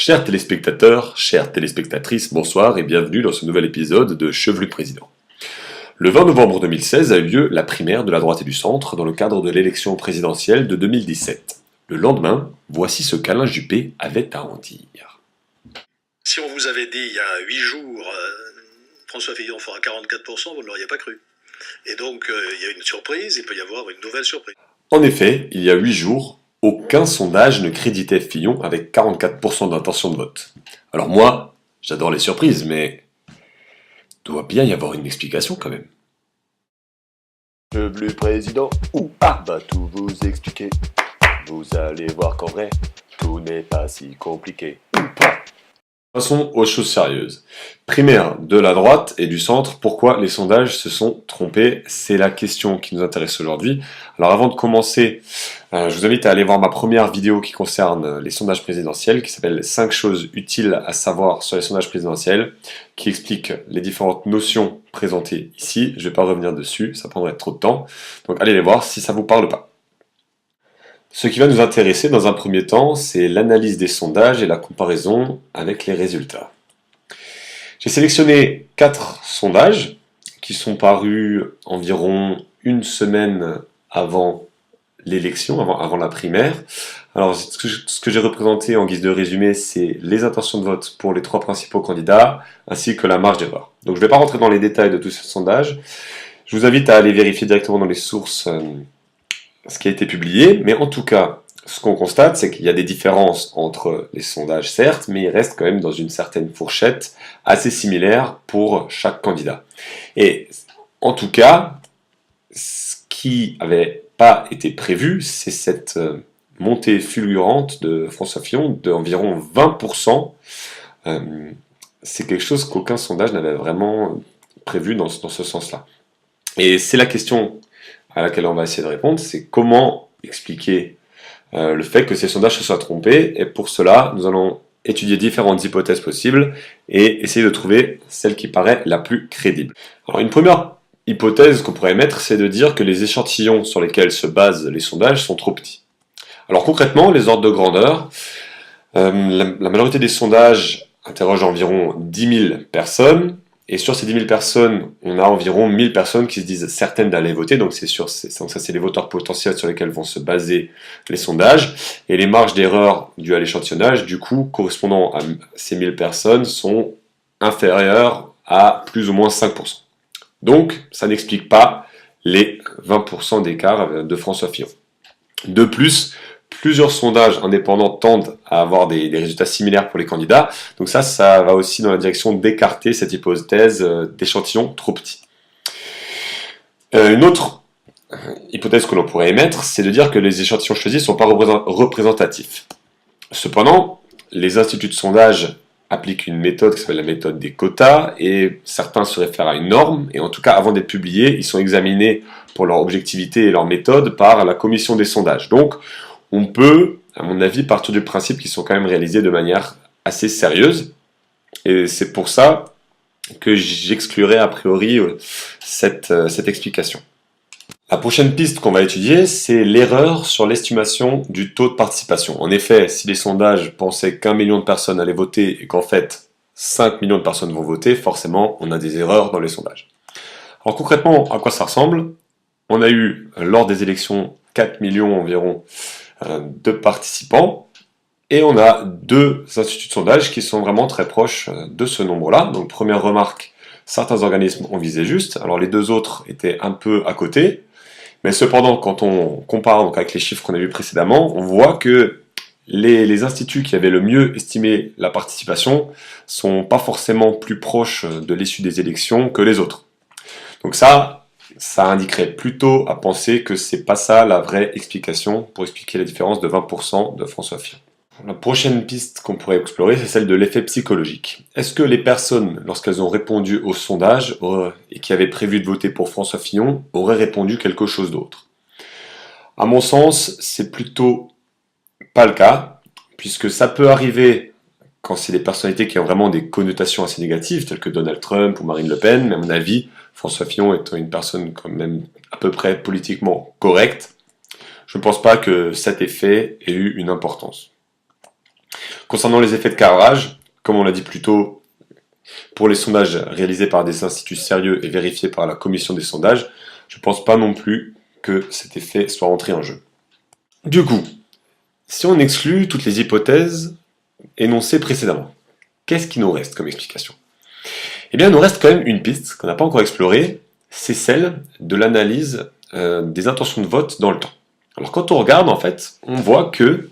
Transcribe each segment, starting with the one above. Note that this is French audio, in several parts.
Chers téléspectateurs, chères téléspectatrices, bonsoir et bienvenue dans ce nouvel épisode de Chevelu Président. Le 20 novembre 2016 a eu lieu la primaire de la droite et du centre dans le cadre de l'élection présidentielle de 2017. Le lendemain, voici ce qu'Alain Juppé avait à en dire. Si on vous avait dit il y a 8 jours, François Fillon fera 44%, vous ne l'auriez pas cru. Et donc il y a une surprise, il peut y avoir une nouvelle surprise. En effet, il y a 8 jours, aucun sondage ne créditait Fillon avec 44% d'intention de vote. Alors moi, j'adore les surprises, mais il doit bien y avoir une explication quand même. Chevelu président, va tout vous expliquer. Vous allez voir qu'en vrai, tout n'est pas si compliqué. Passons aux choses sérieuses. Primaire de la droite et du centre, pourquoi les sondages se sont trompés? C'est la question qui nous intéresse aujourd'hui. Alors avant de commencer, je vous invite à aller voir ma première vidéo qui concerne les sondages présidentiels, qui s'appelle 5 choses utiles à savoir sur les sondages présidentiels, qui explique les différentes notions présentées ici. Je ne vais pas revenir dessus, ça prendrait trop de temps. Donc allez les voir si ça vous parle pas. Ce qui va nous intéresser dans un premier temps, c'est l'analyse des sondages et la comparaison avec les résultats. J'ai sélectionné 4 sondages qui sont parus environ une semaine avant l'élection, avant la primaire. Alors ce que j'ai représenté en guise de résumé, c'est les intentions de vote pour les 3 principaux candidats, ainsi que la marge d'erreur. Donc je ne vais pas rentrer dans les détails de tous ces sondages. Je vous invite à aller vérifier directement dans les sources ce qui a été publié, mais en tout cas, ce qu'on constate, c'est qu'il y a des différences entre les sondages, certes, mais ils restent quand même dans une certaine fourchette assez similaire pour chaque candidat. Et en tout cas, ce qui n'avait pas été prévu, c'est cette montée fulgurante de François Fillon d'environ 20%. C'est quelque chose qu'aucun sondage n'avait vraiment prévu dans ce sens-là. Et c'est la question à laquelle on va essayer de répondre, c'est comment expliquer le fait que ces sondages se soient trompés, et pour cela, nous allons étudier différentes hypothèses possibles et essayer de trouver celle qui paraît la plus crédible. Alors une première hypothèse qu'on pourrait émettre, c'est de dire que les échantillons sur lesquels se basent les sondages sont trop petits. Alors concrètement, les ordres de grandeur, la majorité des sondages interrogent environ 10 000 personnes, et sur ces 10 000 personnes, on a environ 1000 personnes qui se disent certaines d'aller voter, donc ça c'est les voteurs potentiels sur lesquels vont se baser les sondages, et les marges d'erreur dues à l'échantillonnage, du coup, correspondant à ces 1000 personnes, sont inférieures à plus ou moins 5%. Donc, ça n'explique pas les 20% d'écart de François Fillon. De plus, plusieurs sondages indépendants tendent à avoir des résultats similaires pour les candidats. Donc ça va aussi dans la direction d'écarter cette hypothèse d'échantillons trop petits. Une autre hypothèse que l'on pourrait émettre, c'est de dire que les échantillons choisis ne sont pas représentatifs. Cependant, les instituts de sondage appliquent une méthode qui s'appelle la méthode des quotas, et certains se réfèrent à une norme, et en tout cas, avant d'être publiés, ils sont examinés pour leur objectivité et leur méthode par la commission des sondages. Donc, on peut, à mon avis, partir du principe qu'ils sont quand même réalisés de manière assez sérieuse. Et c'est pour ça que j'exclurai a priori cette explication. La prochaine piste qu'on va étudier, c'est l'erreur sur l'estimation du taux de participation. En effet, si les sondages pensaient qu'1 million de personnes allaient voter et qu'en fait 5 millions de personnes vont voter, forcément on a des erreurs dans les sondages. Alors concrètement, à quoi ça ressemble? On a eu, lors des élections, 4 millions environ de participants, et on a 2 instituts de sondage qui sont vraiment très proches de ce nombre-là. Donc première remarque, certains organismes ont visé juste, alors les 2 autres étaient un peu à côté, mais cependant quand on compare donc avec les chiffres qu'on a vus précédemment, on voit que les instituts qui avaient le mieux estimé la participation sont pas forcément plus proches de l'issue des élections que les autres. Donc ça indiquerait plutôt à penser que c'est pas ça la vraie explication pour expliquer la différence de 20% de François Fillon. La prochaine piste qu'on pourrait explorer, c'est celle de l'effet psychologique. Est-ce que les personnes, lorsqu'elles ont répondu au sondage et qui avaient prévu de voter pour François Fillon, auraient répondu quelque chose d'autre? À mon sens, c'est plutôt pas le cas, puisque ça peut arriver quand c'est des personnalités qui ont vraiment des connotations assez négatives, telles que Donald Trump ou Marine Le Pen, mais à mon avis, François Fillon étant une personne quand même à peu près politiquement correcte, je ne pense pas que cet effet ait eu une importance. Concernant les effets de cadrage, comme on l'a dit plus tôt, pour les sondages réalisés par des instituts sérieux et vérifiés par la commission des sondages, je ne pense pas non plus que cet effet soit rentré en jeu. Du coup, si on exclut toutes les hypothèses énoncées précédemment, qu'est-ce qui nous reste comme explication? Eh bien, il nous reste quand même une piste qu'on n'a pas encore explorée, c'est celle de l'analyse des intentions de vote dans le temps. Alors quand on regarde, en fait, on voit que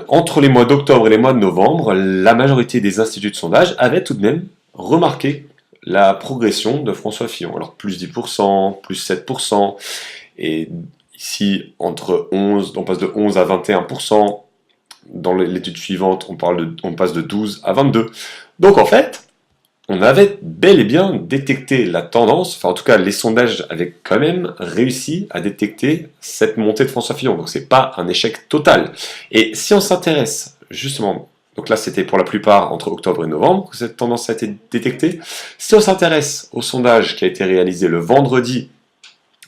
entre les mois d'octobre et les mois de novembre, la majorité des instituts de sondage avaient tout de même remarqué la progression de François Fillon. Alors plus 10%, plus 7%, et ici entre 11, on passe de 11 à 21%, dans l'étude suivante on passe de 12 à 22. Donc en fait, on avait bel et bien détecté la tendance, enfin en tout cas les sondages avaient quand même réussi à détecter cette montée de François Fillon, donc c'est pas un échec total. Et si on s'intéresse justement, donc là c'était pour la plupart entre octobre et novembre que cette tendance a été détectée, si on s'intéresse au sondage qui a été réalisé le vendredi,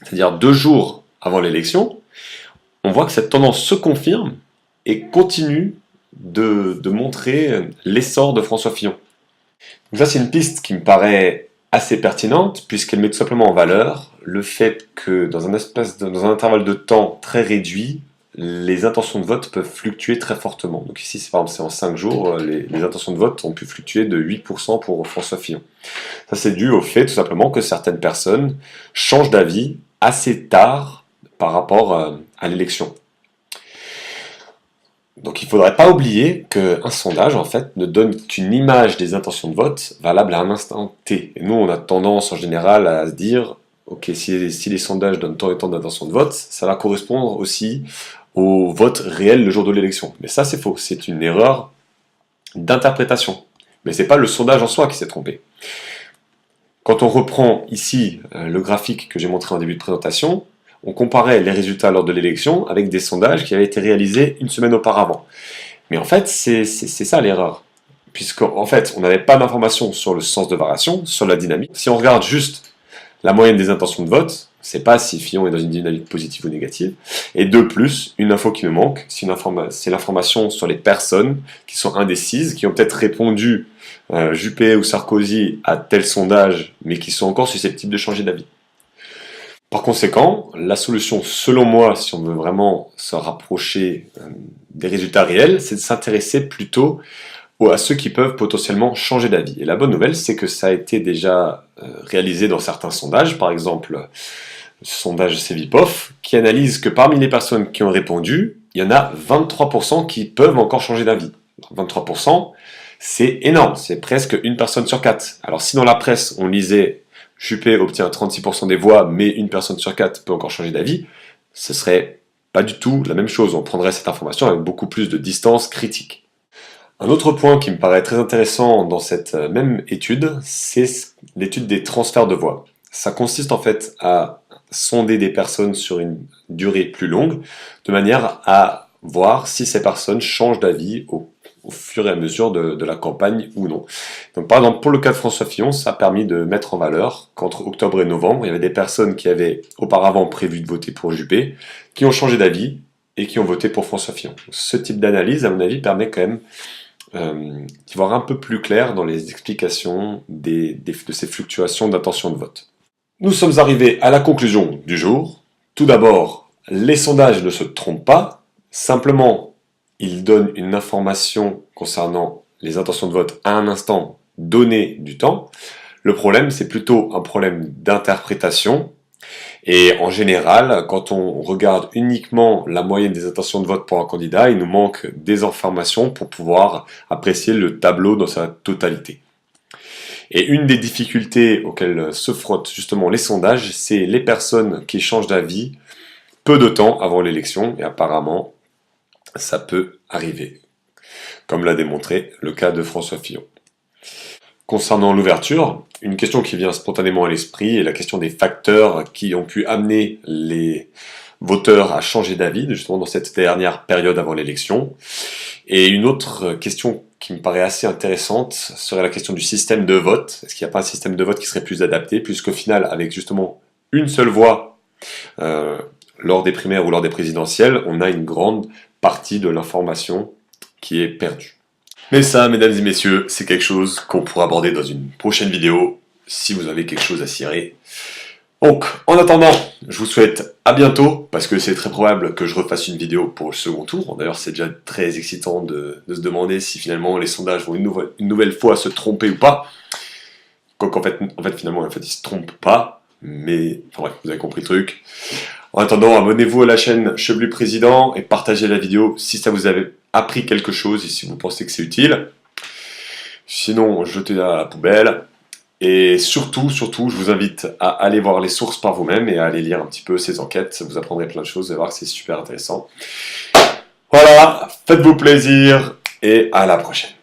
c'est-à-dire 2 jours avant l'élection, on voit que cette tendance se confirme et continue de montrer l'essor de François Fillon. Donc ça c'est une piste qui me paraît assez pertinente puisqu'elle met tout simplement en valeur le fait que dans un intervalle de temps très réduit, les intentions de vote peuvent fluctuer très fortement. Donc ici par exemple c'est en 5 jours, les intentions de vote ont pu fluctuer de 8% pour François Fillon. Ça c'est dû au fait tout simplement que certaines personnes changent d'avis assez tard par rapport à l'élection. Donc il ne faudrait pas oublier qu'un sondage en fait ne donne qu'une image des intentions de vote valable à un instant T. Et nous on a tendance en général à se dire ok si les sondages donnent tant et tant d'intentions de vote, ça va correspondre aussi au vote réel le jour de l'élection. Mais ça c'est faux, c'est une erreur d'interprétation. Mais c'est pas le sondage en soi qui s'est trompé. Quand on reprend ici le graphique que j'ai montré en début de présentation, on comparait les résultats lors de l'élection avec des sondages qui avaient été réalisés une semaine auparavant. Mais en fait, c'est ça l'erreur. Puisqu'en fait, on n'avait pas d'informations sur le sens de variation, sur la dynamique. Si on regarde juste la moyenne des intentions de vote, on ne sait pas si Fillon est dans une dynamique positive ou négative. Et de plus, une info qui nous manque, c'est l'information sur les personnes qui sont indécises, qui ont peut-être répondu Juppé ou Sarkozy à tel sondage, mais qui sont encore susceptibles de changer d'avis. Par conséquent, la solution, selon moi, si on veut vraiment se rapprocher des résultats réels, c'est de s'intéresser plutôt à ceux qui peuvent potentiellement changer d'avis. Et la bonne nouvelle, c'est que ça a été déjà réalisé dans certains sondages, par exemple le sondage Cevipof, qui analyse que parmi les personnes qui ont répondu, il y en a 23% qui peuvent encore changer d'avis. 23%, c'est énorme, c'est presque une personne sur 4. Alors si dans la presse, on lisait Juppé obtient 36% des voix, mais une personne sur 4 peut encore changer d'avis, ce serait pas du tout la même chose. On prendrait cette information avec beaucoup plus de distance critique. Un autre point qui me paraît très intéressant dans cette même étude, c'est l'étude des transferts de voix. Ça consiste en fait à sonder des personnes sur une durée plus longue, de manière à voir si ces personnes changent d'avis au fur et à mesure de la campagne ou non. Donc par exemple, pour le cas de François Fillon, ça a permis de mettre en valeur qu'entre octobre et novembre, il y avait des personnes qui avaient auparavant prévu de voter pour Juppé, qui ont changé d'avis et qui ont voté pour François Fillon. Ce type d'analyse, à mon avis, permet quand même d'y voir un peu plus clair dans les explications de ces fluctuations d'intention de vote. Nous sommes arrivés à la conclusion du jour. Tout d'abord, les sondages ne se trompent pas, simplement ils donnent une information concernant les intentions de vote à un instant donné du temps. Le problème, c'est plutôt un problème d'interprétation. Et en général, quand on regarde uniquement la moyenne des intentions de vote pour un candidat, il nous manque des informations pour pouvoir apprécier le tableau dans sa totalité. Et une des difficultés auxquelles se frottent justement les sondages, c'est les personnes qui changent d'avis peu de temps avant l'élection, et apparemment, ça peut arriver, comme l'a démontré le cas de François Fillon. Concernant l'ouverture, une question qui vient spontanément à l'esprit est la question des facteurs qui ont pu amener les voteurs à changer d'avis, justement dans cette dernière période avant l'élection. Et une autre question qui me paraît assez intéressante serait la question du système de vote. Est-ce qu'il n'y a pas un système de vote qui serait plus adapté, puisqu'au final, avec justement une seule voix lors des primaires ou lors des présidentielles, on a une grande partie de l'information qui est perdu. Mais ça, mesdames et messieurs, c'est quelque chose qu'on pourra aborder dans une prochaine vidéo, si vous avez quelque chose à cirer. Donc, en attendant, je vous souhaite à bientôt, parce que c'est très probable que je refasse une vidéo pour le second tour. D'ailleurs, c'est déjà très excitant de se demander si finalement les sondages vont une nouvelle fois se tromper ou pas. Quoiqu'en fait, finalement, ils se trompent pas, mais enfin, bref, vous avez compris le truc. En attendant, abonnez-vous à la chaîne Chevelu Président et partagez la vidéo si ça vous avait appris quelque chose et si vous pensez que c'est utile. Sinon, jetez-la à la poubelle. Et surtout, je vous invite à aller voir les sources par vous-même et à aller lire un petit peu ces enquêtes. Vous apprendrez plein de choses, vous allez voir que c'est super intéressant. Voilà, faites-vous plaisir et à la prochaine.